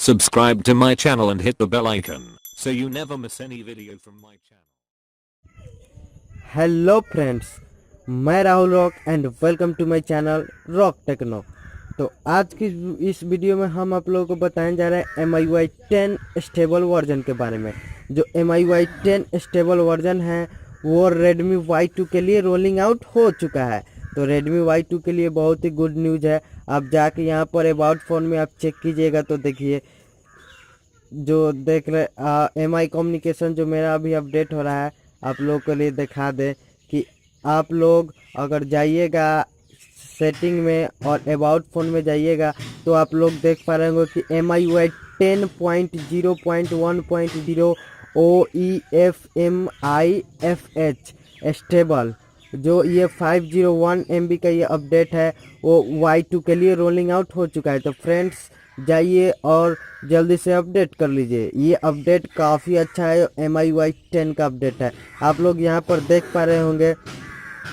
Subscribe to my channel and hit the bell icon so you never miss any video from my channel. Hello friends, मैं Rahul Rock and welcome to my channel Rock Techno. तो आज की इस video में हम आप लोगों को बताने जा रहे हैं MIUI 10 स्टेबल वर्जन के बारे में। जो MIUI 10 स्टेबल वर्जन है वो Redmi Y2 के लिए रोलिंग आउट हो चुका है। तो Redmi Y2 के लिए बहुत ही गुड न्यूज़ है। आप जाके यहाँ पर अबाउट फ़ोन में आप चेक कीजिएगा तो देखिए, जो देख रहे MI कम्युनिकेशन जो मेरा अभी अपडेट हो रहा है आप लोगों के लिए दिखा दे कि आप लोग अगर जाइएगा सेटिंग में और अबाउट फ़ोन में जाइएगा तो आप लोग देख पा रहे होंगे कि MIUI 10.0.1.0 OEFMIFH स्टेबल जो ये 501 MB का ये अपडेट है वो Y2 के लिए रोलिंग आउट हो चुका है। तो फ्रेंड्स जाइए और जल्दी से अपडेट कर लीजिए। ये अपडेट काफ़ी अच्छा है, MIUI 10 का अपडेट है। आप लोग यहाँ पर देख पा रहे होंगे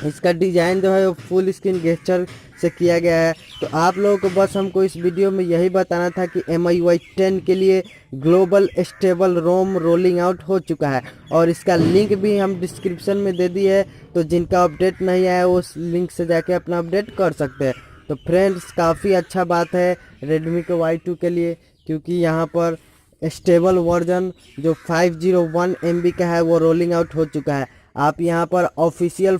इसका डिज़ाइन जो है वो फुल स्क्रीन गेस्चर से किया गया है। तो आप लोगों को बस हमको इस वीडियो में यही बताना था कि MIUI 10 के लिए ग्लोबल स्टेबल रोम रोलिंग आउट हो चुका है और इसका लिंक भी हम डिस्क्रिप्शन में दे दिए है। तो जिनका अपडेट नहीं आया वो उस लिंक से जाके अपना अपडेट कर सकते हैं। तो फ्रेंड्स काफ़ी अच्छा बात है Redmi के Y2 के लिए, क्योंकि यहाँ पर स्टेबल वर्जन जो 501 MB का है वो रोलिंग आउट हो चुका है। आप यहाँ पर ऑफिशियल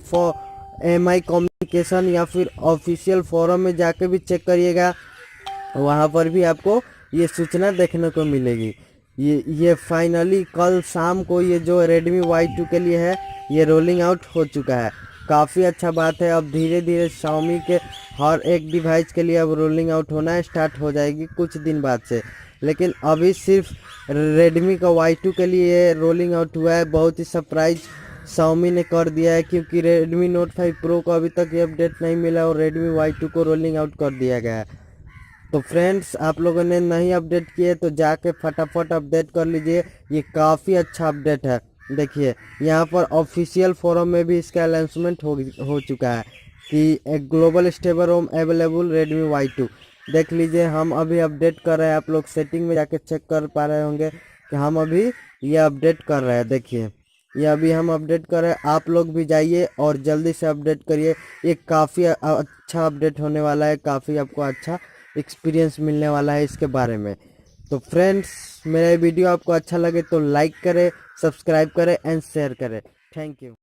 MI कम्युनिकेशन या फिर ऑफिशियल फोरम में जाके भी चेक करिएगा, वहाँ पर भी आपको ये सूचना देखने को मिलेगी। ये फाइनली कल शाम को ये जो Redmi Y2 के लिए है ये रोलिंग आउट हो चुका है। काफ़ी अच्छा बात है। अब धीरे धीरे Xiaomi के हर एक डिवाइस के लिए अब रोलिंग आउट होना स्टार्ट हो जाएगी कुछ दिन बाद से, लेकिन अभी सिर्फ Redmi का Y2 के लिए रोलिंग आउट हुआ है। बहुत ही सरप्राइज Xiaomi ने कर दिया है, क्योंकि Redmi Note 5 Pro को अभी तक ये अपडेट नहीं मिला और Redmi Y2 को रोलिंग आउट कर दिया गया है। तो फ्रेंड्स आप लोगों ने नहीं अपडेट किए तो जाके फटाफट अपडेट कर लीजिए, ये काफ़ी अच्छा अपडेट है। देखिए यहाँ पर ऑफिशियल फोरम में भी इसका अनाउंसमेंट हो चुका है कि एक ग्लोबल स्टेबल रोम अवेलेबल Redmi Y2। देख लीजिए हम अभी अपडेट कर रहे हैं, आप लोग सेटिंग में जाके चेक कर पा रहे होंगे कि हम अभी ये अपडेट कर रहे हैं। देखिए ये अभी हम अपडेट कर रहे हैं, आप लोग भी जाइए और जल्दी से अपडेट करिए। ये काफ़ी अच्छा अपडेट होने वाला है, काफ़ी आपको अच्छा एक्सपीरियंस मिलने वाला है इसके बारे में। तो फ्रेंड्स मेरा वीडियो आपको अच्छा लगे तो लाइक करें, सब्सक्राइब करें एंड शेयर करें। Thank you.